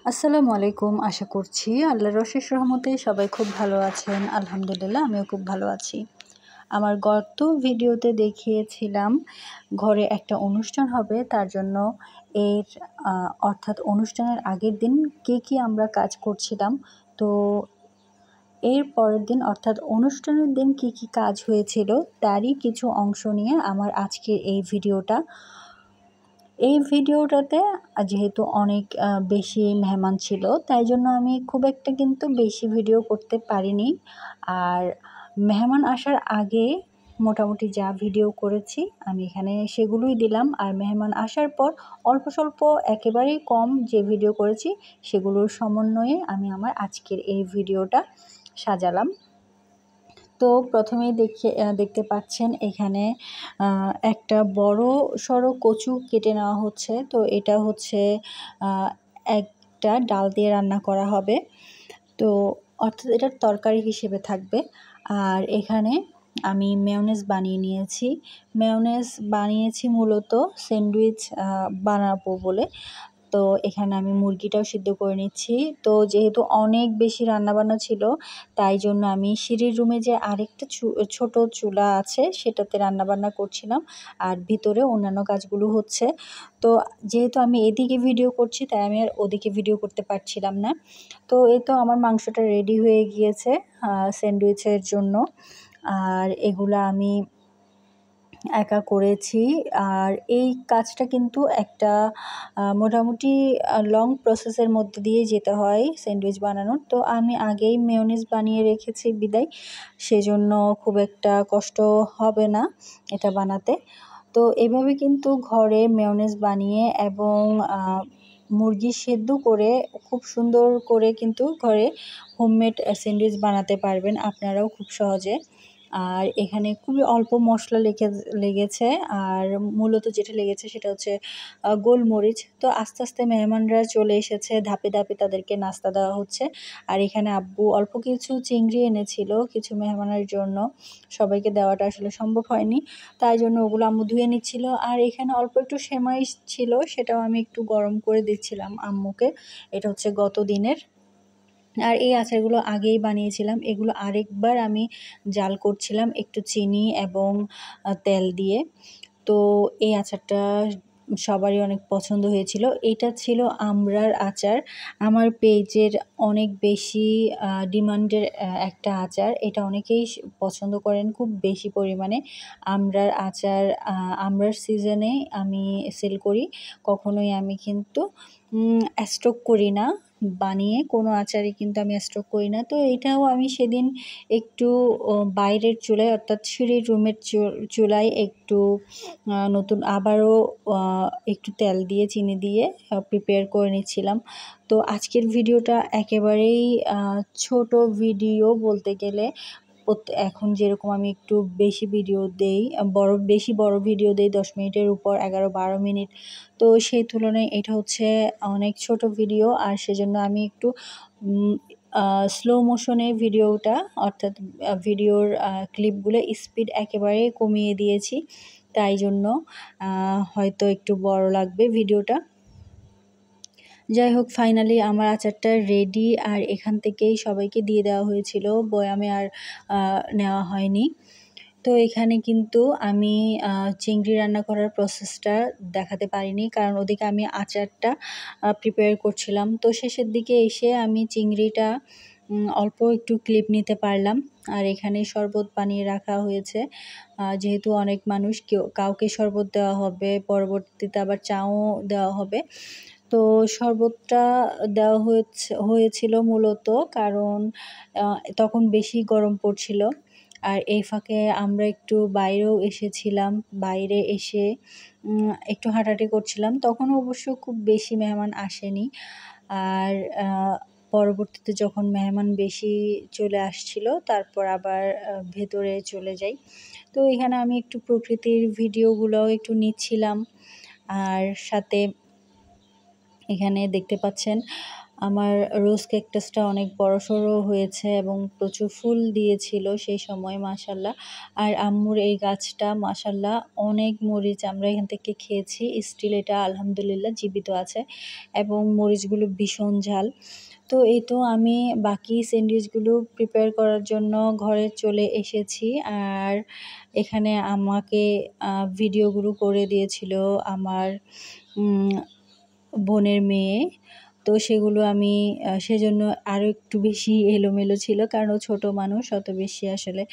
আসসালামু আলাইকুম। আশা করছি আল্লাহর অশেষ রহমতে সবাই খুব ভালো আছেন। আলহামদুলিল্লাহ আমিও খুব ভালো আছি। আমার গত ভিডিওতে দেখিয়েছিলাম ঘরে একটা অনুষ্ঠান হবে, তার জন্য এর অর্থাৎ অনুষ্ঠানের আগের দিন কী আমরা কাজ করছিলাম। তো এর পরের দিন অর্থাৎ অনুষ্ঠানের দিন কী কাজ হয়েছিল তারই কিছু অংশ নিয়ে আমার আজকের এই ভিডিওটা। এই ভিডিওটাতে যেহেতু অনেক বেশি মেহমান ছিল, তাই জন্য আমি খুব একটা কিন্তু বেশি ভিডিও করতে পারিনি। আর মেহমান আসার আগে মোটামুটি যা ভিডিও করেছি আমি এখানে সেগুলোই দিলাম। আর মেহমান আসার পর অল্প স্বল্প একেবারেই কম যে ভিডিও করেছি সেগুলোর সমন্বয়ে আমি আমার আজকের এই ভিডিওটা সাজালাম। তো প্রথমেই দেখতে পাচ্ছেন এখানে একটা বড়সড় কচু কেটে নেওয়া হচ্ছে। তো এটা হচ্ছে একটা ডাল দিয়ে রান্না করা হবে, তো অর্থাৎ এটার তরকারি হিসেবে থাকবে। আর এখানে আমি মেয়োনেজ বানিয়ে নিয়েছি। মেয়োনেজ বানিয়েছি মূলত স্যান্ডউইচ বানাবো বলে। তো এখানে আমি মুরগিটাও সিদ্ধ করে নিচ্ছি। তো যেহেতু অনেক বেশি রান্নাবান্না ছিল, তাই জন্য আমি সিঁড়ির রুমে যে আরেকটা ছোট চুলা আছে সেটাতে রান্নাবান্না করছিলাম, আর ভিতরে অন্যান্য কাজগুলো হচ্ছে। তো যেহেতু আমি এদিকে ভিডিও করছি তাই আমি আর ওদিকে ভিডিও করতে পারছিলাম না। তো এই তো আমার মাংসটা রেডি হয়ে গিয়েছে স্যান্ডউইচের জন্য। আর এগুলা আমি একা করেছি। আর এই কাজটা কিন্তু একটা মোটামুটি লং প্রসেসের মধ্যে দিয়ে যেতে হয় স্যান্ডউইচ বানানোর। তো আমি আগেই মেয়োনিজ বানিয়ে রেখেছি বিদায় সেজন্য খুব একটা কষ্ট হবে না এটা বানাতে। তো এভাবে কিন্তু ঘরে মেয়োনিজ বানিয়ে এবং মুরগি সেদ্ধ করে খুব সুন্দর করে কিন্তু ঘরে হোমমেড স্যান্ডউইচ বানাতে পারবেন আপনারাও খুব সহজে। আর এখানে খুবই অল্প মশলা লেগেছে, আর মূলত যেটা লেগেছে সেটা হচ্ছে গোলমরিচ। তো আস্তে আস্তে মেহমানরা চলে এসেছে, ধাপে ধাপে তাদেরকে নাস্তা দেওয়া হচ্ছে। আর এখানে আব্বু অল্প কিছু চিংড়ি এনেছিল কিছু মেহমানের জন্য, সবাইকে দেওয়াটা আসলে সম্ভব হয়নি, তাই জন্য ওগুলো আম্মু ধুয়ে নিচ্ছিল। আর এখানে অল্প একটু সেমাই ছিল, সেটাও আমি একটু গরম করে দিচ্ছিলাম আম্মুকে। এটা হচ্ছে গত দিনের। আর এই আচারগুলো আগেই বানিয়েছিলাম, এগুলো আরেকবার আমি জাল করছিলাম একটু চিনি এবং তেল দিয়ে। তো এই আচারটা সবারই অনেক পছন্দ হয়েছিল। এটা ছিল আমড়ার আচার, আমার পেজের অনেক বেশি ডিমান্ডের একটা আচার। এটা অনেকেই পছন্দ করেন খুব বেশি পরিমাণে। আমড়ার আচার আমড়ার সিজনে আমি সেল করি, কখনোই আমি কিন্তু স্টক করি না। বানিয়ে কোনো আচারই কিন্তু আমি স্টক করি না। তো এটাও আমি সেদিন একটু বাইরের চুলায় অর্থাৎ সিঁড়ির রুমের চুলায় একটু নতুন আবারও একটু তেল দিয়ে চিনি দিয়ে প্রিপেয়ার করে নিচ্ছিলাম। তো আজকের ভিডিওটা একেবারেই ছোট ভিডিও বলতে গেলে। এখন যেরকম আমি একটু বেশি ভিডিও দেই, বেশি বড় ভিডিও দেই 10 মিনিটের উপর, 11-12 মিনিট। তো সেই তুলনায় এটা হচ্ছে অনেক ছোট ভিডিও, আর সেজন্য আমি একটু স্লো মোশনে ভিডিওটা অর্থাৎ ভিডিওর ক্লিপগুলো স্পিড একেবারে কমিয়ে দিয়েছি, তাই জন্য হয়তো একটু বড় লাগবে ভিডিওটা। যাই হোক, ফাইনালি আমার আচারটা রেডি, আর এখান থেকেই সবাইকে দিয়ে দেওয়া হয়েছিল, বয়ামে আর নেওয়া হয়নি। তো এখানে কিন্তু আমি চিংড়ি রান্না করার প্রসেসটা দেখাতে পারিনি, কারণ ওদিকে আমি আচারটা প্রিপেয়ার করছিলাম। তো শেষের দিকে এসে আমি চিংড়িটা অল্প একটু ক্লিপ নিতে পারলাম। আর এখানে শরবত বানিয়ে রাখা হয়েছে, যেহেতু অনেক মানুষ, কাউকে শরবত দেওয়া হবে, পরবর্তীতে আবার চাও দেওয়া হবে। তো শরবতটা দেওয়া হয়েছিল মূলত কারণ তখন বেশি গরম পড়ছিল। আর এই ফাঁকে আমরা একটু বাইরেও এসেছিলাম, বাইরে এসে একটু হাঁটাহাঁটি করছিলাম। তখনও অবশ্য খুব বেশি মেহমান আসেনি। আর পরবর্তীতে যখন মেহমান বেশি চলে আসছিল তারপর আবার ভেতরে চলে যাই। তো এখানে আমি একটু প্রকৃতির ভিডিওগুলোও একটু নিচ্ছিলাম। আর সাথে এখানে দেখতে পাচ্ছেন আমার রোজ ক্যাকটাসটা অনেক বড়সড় হয়েছে এবং প্রচুর ফুল দিয়েছিল সেই সময় মাশাআল্লাহ। আর আম্মুর এই গাছটা মাশাআল্লাহ অনেক মরিচ আমরা এখান থেকে খেয়েছি। স্টিল এটা আলহামদুলিল্লাহ জীবিত আছে এবং মরিচগুলো ভীষণ ঝাল। তো এই তো আমি বাকি স্যান্ডউইচগুলো প্রিপেয়ার করার জন্য ঘরে চলে এসেছি। আর এখানে আমাকে ভিডিওগুলো করে দিয়েছিল আমার বোনের মেয়ে। তো সেগুলো আমি সেজন্য আরও একটু বেশি এলোমেলো ছিল, কারণ ও ছোটো মানুষ, অত বেশি আসলে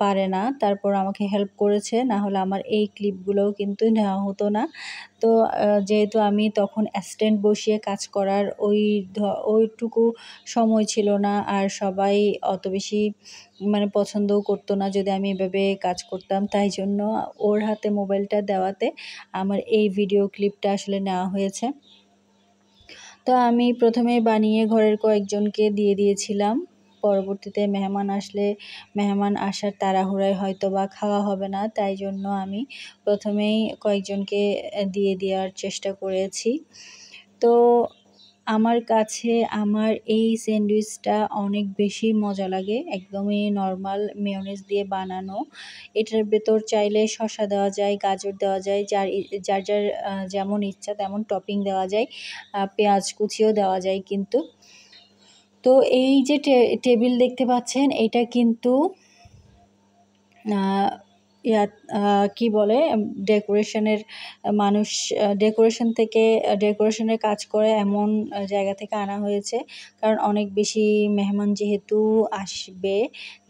পারে না। তারপর আমাকে হেল্প করেছে, না হলে আমার এই ক্লিপগুলোও কিন্তু নেওয়া হতো না। তো যেহেতু আমি তখন অ্যাসিস্ট্যান্ট বসিয়ে কাজ করার ওইটুকু সময় ছিল না, আর সবাই অত বেশি মানে পছন্দও করতো না যদি আমি এভাবে কাজ করতাম। তাই জন্য ওর হাতে মোবাইলটা দেওয়াতে আমার এই ভিডিও ক্লিপটা আসলে নেওয়া হয়েছে। তো আমি প্রথমেই বানিয়ে ঘরের কয়েকজনকে দিয়ে দিয়েছিলাম। পরবর্তীতে মেহমান আসার তাড়াহুড়ায় হয়তোবা খাওয়া হবে না, তাই জন্য আমি প্রথমেই কয়েকজনকে দিয়ে দেওয়ার চেষ্টা করেছি। তো আমার কাছে আমার এই স্যান্ডউইচটা অনেক বেশি মজা লাগে, একদমই নর্মাল মেয়োনিজ দিয়ে বানানো। এটার ভেতর চাইলে শসা দেওয়া যায়, গাজর দেওয়া যায়, যার যেমন ইচ্ছা তেমন টপিং দেওয়া যায়, পেঁয়াজ কুচিও দেওয়া যায় কিন্তু। তো এই যে টেবিল দেখতে পাচ্ছেন, এটা কিন্তু কি বলে ডেকোরেশনের মানুষ, ডেকোরেশনের কাজ করে এমন জায়গা থেকে আনা হয়েছে। কারণ অনেক বেশি মেহমান যেহেতু আসবে,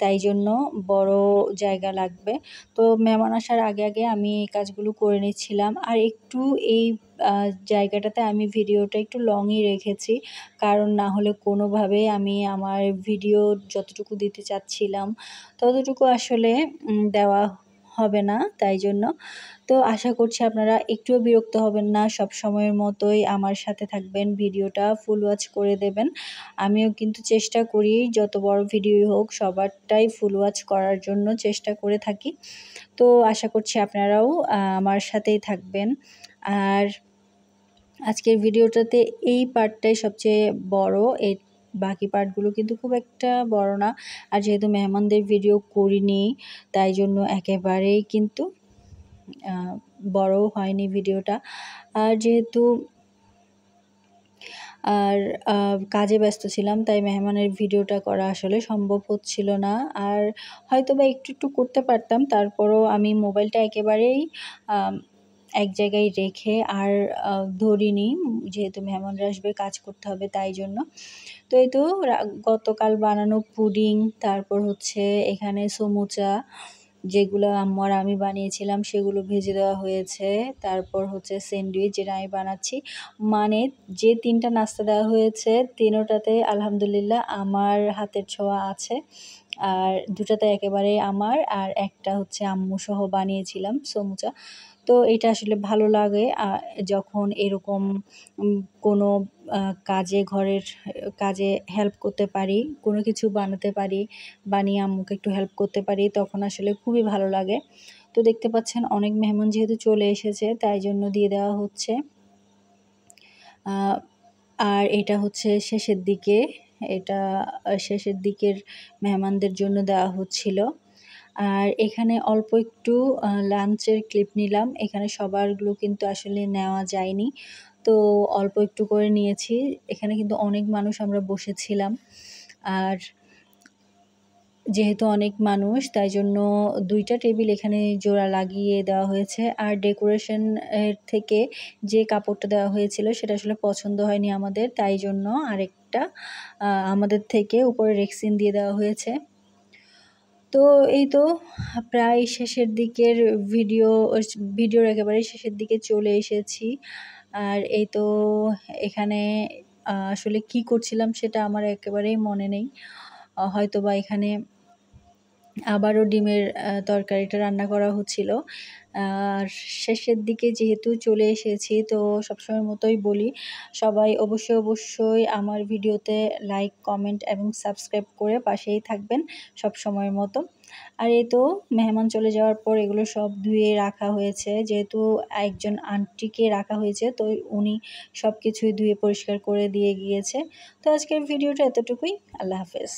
তাই জন্য বড় জায়গা লাগবে। তো মেহমান আসার আগে আমি এই কাজগুলো করে নিচ্ছিলাম। আর একটু এই জায়গাটাতে আমি ভিডিওটা একটু লংই রেখেছি, কারণ না হলে কোনোভাবেই আমি আমার ভিডিও যতটুকু দিতে চাচ্ছিলাম ততটুকু আসলে দেওয়া হবে না, তাই জন্য। তো আশা করছি আপনারা একটুও বিরক্ত হবেন না, সব সময়ের মতোই আমার সাথে থাকবেন, ভিডিওটা ফুল ওয়াচ করে দেবেন। আমিও কিন্তু চেষ্টা করি যত বড় ভিডিওই হোক সবারটাই ফুল ওয়াচ করার জন্য চেষ্টা করে থাকি। তো আশা করছি আপনারাও আমার সাথেই থাকবেন। আর আজকের ভিডিওটাতে এই পার্টটাই সবচেয়ে বড়, বাকি পার্টগুলো কিন্তু খুব একটা বড় না। আর যেহেতু মেহমানদের ভিডিও করিনি, তাই জন্য একেবারেই কিন্তু বড় হয়নি ভিডিওটা। আর যেহেতু কাজে ব্যস্ত ছিলাম, তাই মেহমানের ভিডিওটা করা আসলে সম্ভব হচ্ছিল না। আর হয়তোবা একটু করতে পারতাম, তারপরও আমি মোবাইলটা একেবারেই এক জায়গায় রেখে আর ধরিনি, যেহেতু মেহমানরা আসবে কাজ করতে হবে তাই জন্য। তো এই তো গতকাল বানানো পুডিং, তারপর হচ্ছে এখানে সমুচা যেগুলো আম্মু আর আমি বানিয়েছিলাম সেগুলো ভেজে দেওয়া হয়েছে। তারপর হচ্ছে স্যান্ডউইচ যেটা আমি বানাচ্ছি, মানে যে 3টা নাস্তা দেওয়া হয়েছে 3টাতে আলহামদুলিল্লাহ আমার হাতের ছোঁয়া আছে। আর 2টাতে একেবারে আমার, আর একটা হচ্ছে আম্মু সহ বানিয়েছিলাম সমুচা। তো এটা আসলে ভালো লাগে যখন এরকম কোনো ঘরের কাজে হেল্প করতে পারি, কোনো কিছু বানাতে পারি, বানিয়ে আম্মুকে একটু হেল্প করতে পারি, তখন আসলে খুবই ভালো লাগে। তো দেখতে পাচ্ছেন অনেক মেহমান যেহেতু চলে এসেছে, তাই জন্য দিয়ে দেওয়া হচ্ছে। আর এটা হচ্ছে শেষের দিকে, এটা শেষের দিকের মেহমানদের জন্য দেওয়া হচ্ছিল। আর এখানে অল্প একটু লাঞ্চের ক্লিপ নিলাম, এখানে সবারগুলো কিন্তু আসলে নেওয়া যায়নি, তো অল্প একটু করে নিয়েছি। এখানে কিন্তু অনেক মানুষ আমরা বসেছিলাম, আর যেহেতু অনেক মানুষ তাই জন্য 2টা টেবিল এখানে জোড়া লাগিয়ে দেওয়া হয়েছে। আর ডেকোরেশন এর থেকে যে কাপড়টা দেওয়া হয়েছিল সেটা আসলে পছন্দ হয়নি আমাদের, তাই জন্য আরেকটা আমাদের থেকে উপরে রেক্সিন দিয়ে দেওয়া হয়েছে। তো এই তো প্রায় শেষের দিকের ভিডিওর একেবারে শেষের দিকে চলে এসেছি। আর এই তো এখানে আসলে কি করছিলাম সেটা আমার একেবারেই মনে নেই। হয়তোবা এখানে আবারও ডিমের তরকারিটা রান্না করা হচ্ছিল। আর শেষের দিকে যেহেতু চলে এসেছি, তো সবসময়ের মতোই বলি, সবাই অবশ্যই আমার ভিডিওতে লাইক, কমেন্ট এবং সাবস্ক্রাইব করে পাশেই থাকবেন সবসময়ের মতো। আর এই তো মেহমান চলে যাওয়ার পর এগুলো সব ধুয়ে রাখা হয়েছে, যেহেতু একজন আন্টিকে রাখা হয়েছে তো উনি সব কিছুই ধুয়ে পরিষ্কার করে দিয়ে গিয়েছে। তো আজকের ভিডিওটা এতটুকুই। আল্লাহ হাফেজ।